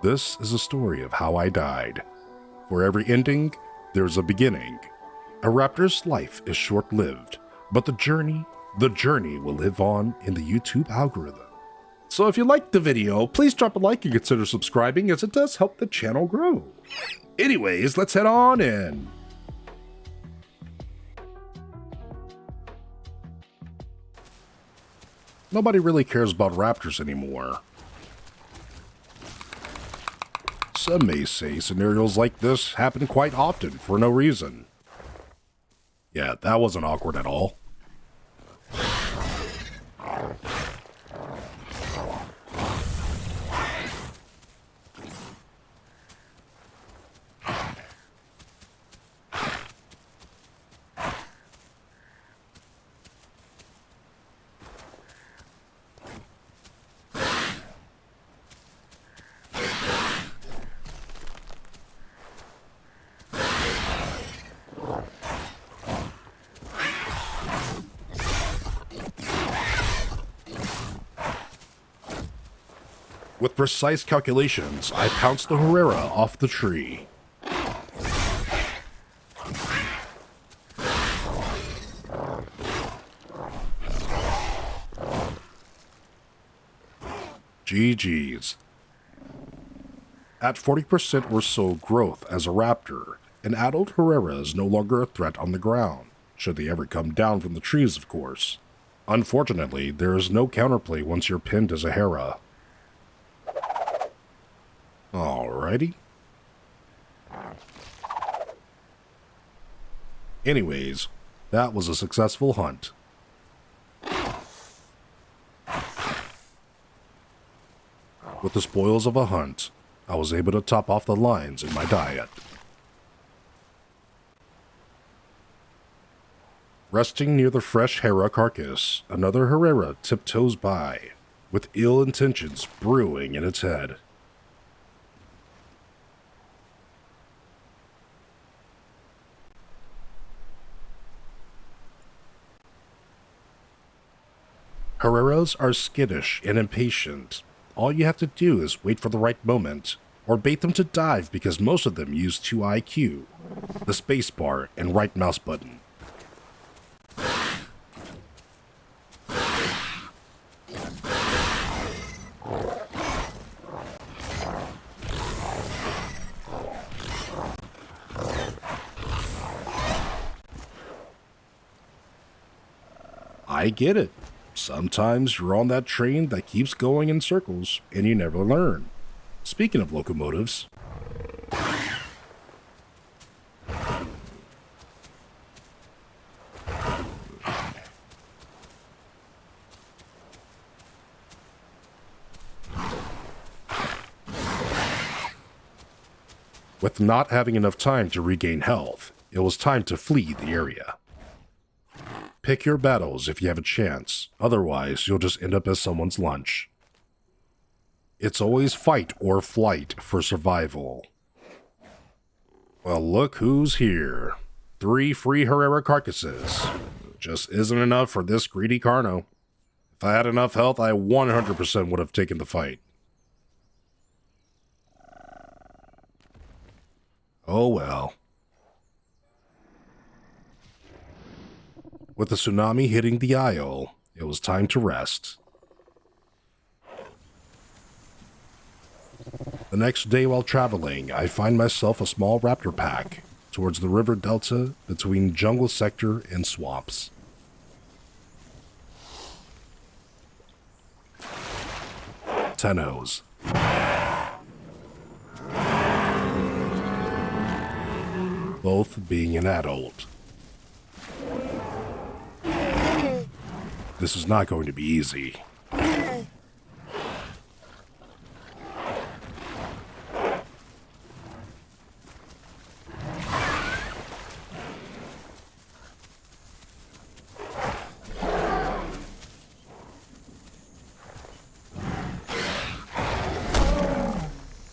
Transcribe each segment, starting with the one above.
This is a story of how I died. For every ending, there's a beginning. A raptor's life is short-lived, but the journey will live on in the YouTube algorithm. So if you liked the video, please drop a like and consider subscribing, as it does help the channel grow. Anyways, let's head on in. Nobody really cares about raptors anymore. Some may say scenarios like this happen quite often for no reason. Yeah, that wasn't awkward at all. With precise calculations, I pounced the Herrera off the tree. GG's. At 40% or so growth as a raptor, an adult Herrera is no longer a threat on the ground, should they ever come down from the trees, of course. Unfortunately, there is no counterplay once you're pinned as a Hera. Alrighty. Anyways, that was a successful hunt. With the spoils of a hunt, I was able to top off the lines in my diet. Resting near the fresh Hera carcass, another Herrera tiptoes by, with ill intentions brewing in its head. Herreras are skittish and impatient. All you have to do is wait for the right moment, or bait them to dive because most of them use 2 IQ, the spacebar and right mouse button. I get it. Sometimes you're on that train that keeps going in circles, and you never learn. Speaking of locomotives, with not having enough time to regain health, it was time to flee the area. Pick your battles if you have a chance, otherwise you'll just end up as someone's lunch. It's always fight or flight for survival. Well, look who's here. 3 free Herrera carcasses. Just isn't enough for this greedy Carno. If I had enough health, I 100% would have taken the fight. Oh well. With the tsunami hitting the isle, it was time to rest. The next day while traveling, I find myself a small raptor pack towards the river delta between jungle sector and swamps. Tenos. Both being an adult. This is not going to be easy.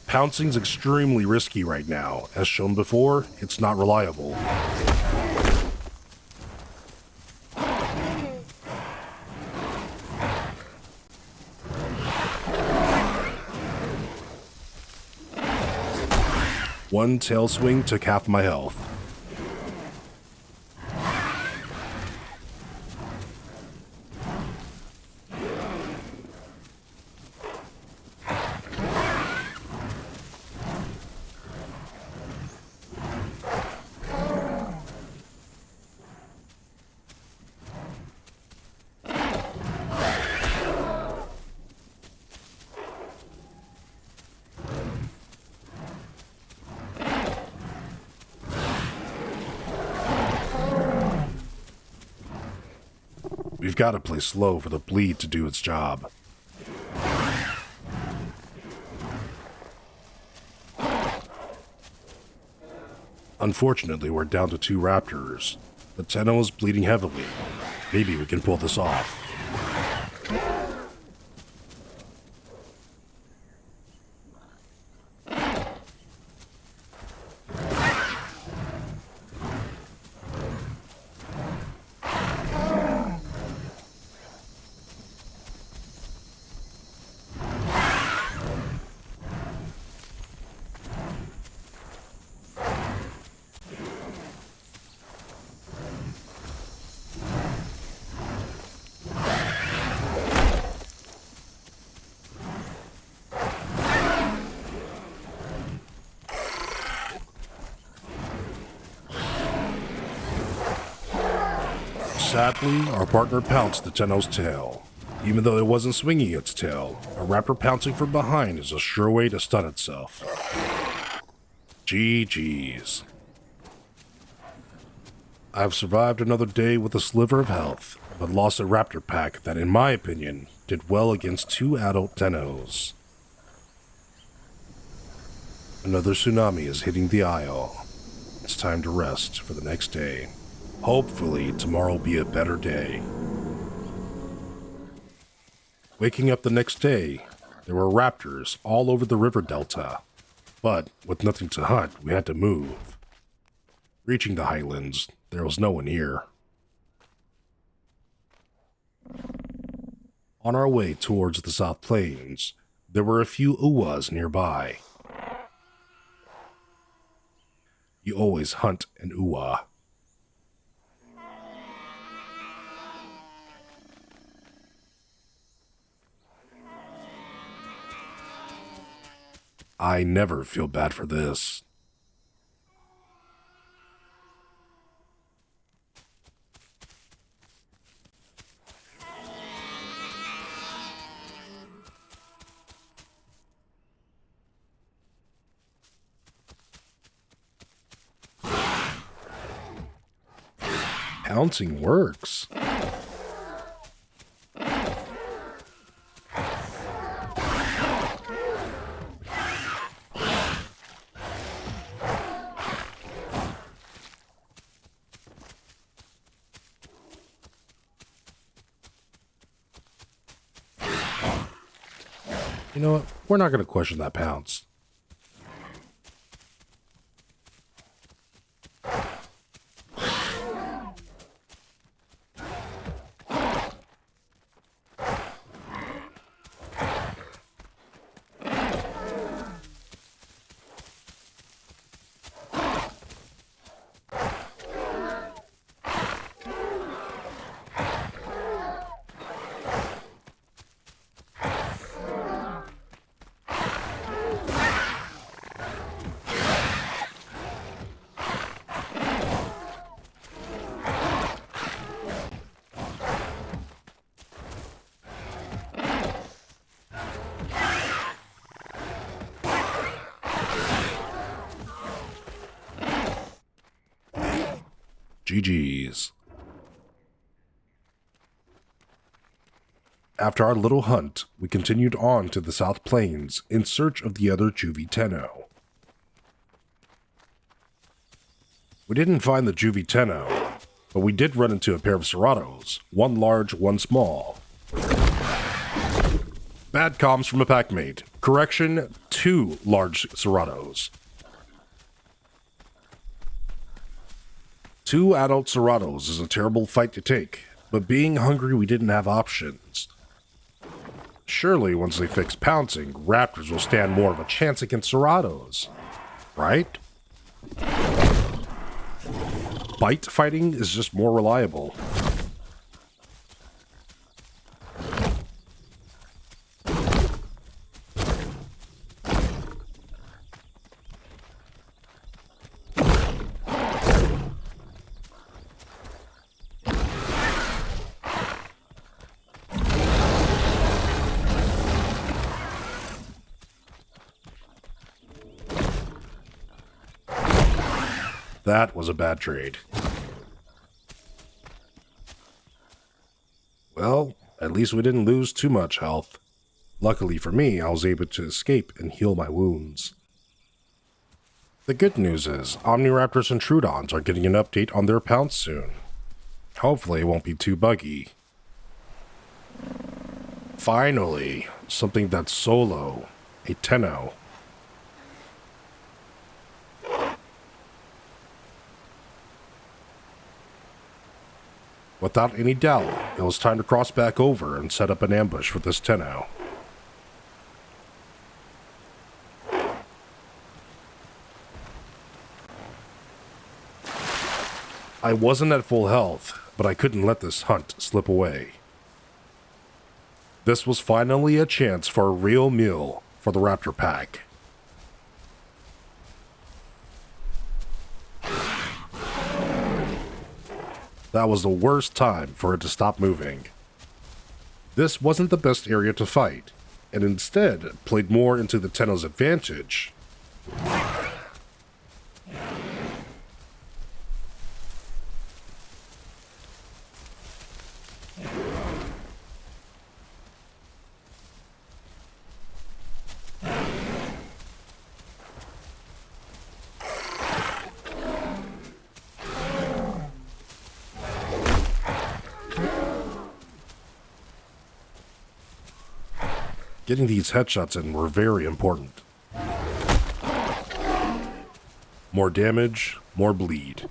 Pouncing's extremely risky right now. As shown before, it's not reliable. One tail swing took half my health. We've got to play slow for the bleed to do its job. Unfortunately, we're down to 2 raptors. The Tenos is bleeding heavily. Maybe we can pull this off. Sadly, our partner pounced the Tenos' tail. Even though it wasn't swinging its tail, a raptor pouncing from behind is a sure way to stun itself. GG's. I've survived another day with a sliver of health, but lost a raptor pack that, in my opinion, did well against 2 adult Tenos. Another tsunami is hitting the Isle. It's time to rest for the next day. Hopefully, tomorrow will be a better day. Waking up the next day, there were raptors all over the river delta. But, with nothing to hunt, we had to move. Reaching the highlands, there was no one here. On our way towards the South Plains, there were a few uwas nearby. You always hunt an uwa. I never feel bad for this. Pouncing works. You know what? We're not going to question that pounce. GG's. After our little hunt, we continued on to the South Plains in search of the other juvie Teno. We didn't find the juvie Teno, but we did run into a pair of Ceratos, one large, one small. Bad comms from a packmate. Correction, 2 large Ceratos. 2 adult Ceratos is a terrible fight to take, but being hungry we didn't have options. Surely once they fix pouncing, raptors will stand more of a chance against Ceratos, right? Bite fighting is just more reliable. That was a bad trade. Well, at least we didn't lose too much health. Luckily for me, I was able to escape and heal my wounds. The good news is, Omniraptors and Troodons are getting an update on their pounce soon. Hopefully it won't be too buggy. Finally, something that's solo, a Tenno. Without any doubt, it was time to cross back over and set up an ambush for this Tenno. I wasn't at full health, but I couldn't let this hunt slip away. This was finally a chance for a real meal for the Raptor pack. That was the worst time for it to stop moving. This wasn't the best area to fight, and instead played more into the Tenno's advantage. Getting these headshots in were very important. More damage, more bleed.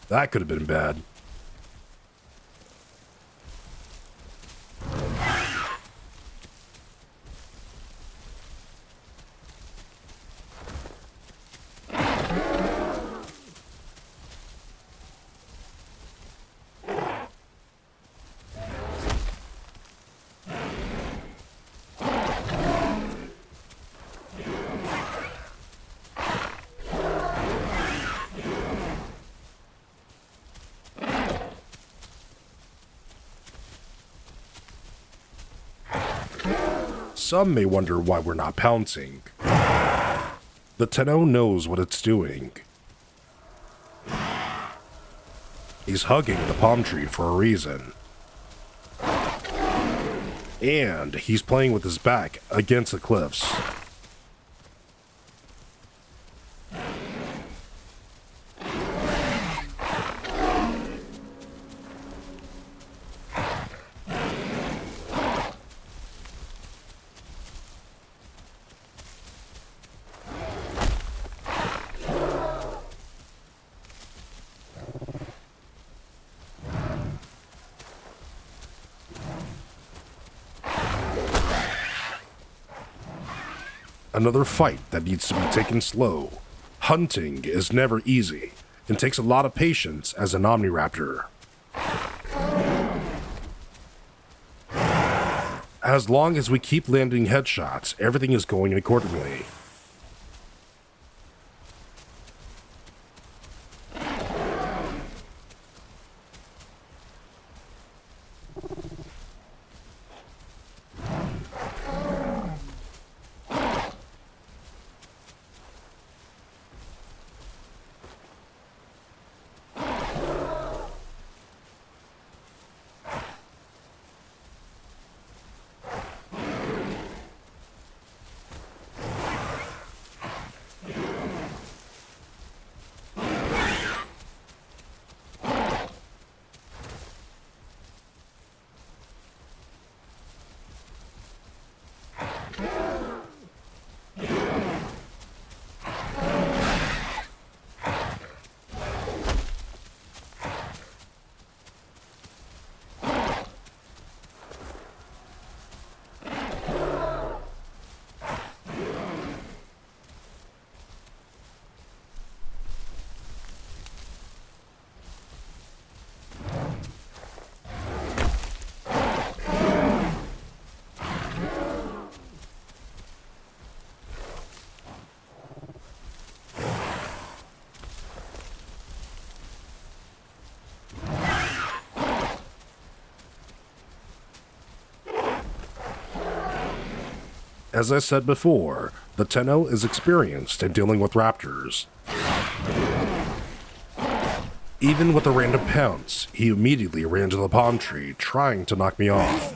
That could have been bad. Some may wonder why we're not pouncing. The Tenno knows what it's doing. He's hugging the palm tree for a reason. And he's playing with his back against the cliffs. Another fight that needs to be taken slow. Hunting is never easy and takes a lot of patience as an Omniraptor. As long as we keep landing headshots, everything is going accordingly. As I said before, the Tenno is experienced in dealing with raptors. Even with a random pounce, he immediately ran to the palm tree, trying to knock me off.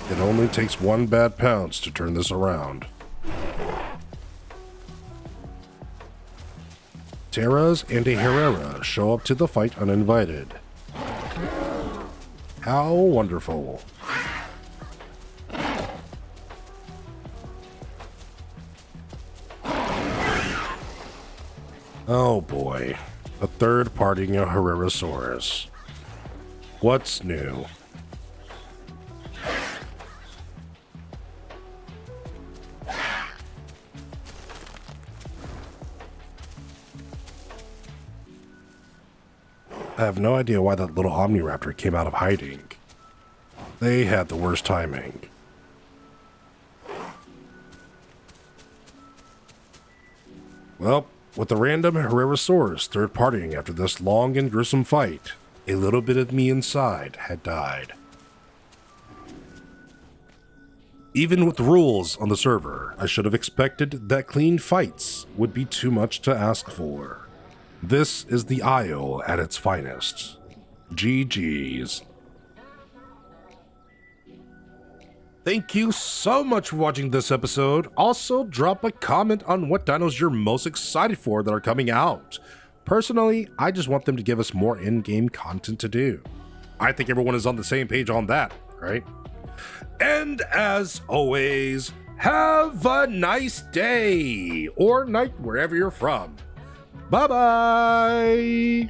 It only takes one bad pounce to turn this around. Terras and a Herrera show up to the fight uninvited. How wonderful. Oh boy, a third parting of Herrerasaurus. What's new? I have no idea why that little Omniraptor came out of hiding. They had the worst timing. Well, with the random Herrerasaurus third partying after this long and gruesome fight, a little bit of me inside had died. Even with rules on the server, I should have expected that clean fights would be too much to ask for. This is the Isle at its finest. GG's. Thank you so much for watching this episode. Also, drop a comment on what dinos you're most excited for that are coming out. Personally, I just want them to give us more in-game content to do. I think everyone is on the same page on that, right? And as always, have a nice day or night wherever you're from. Bye-bye!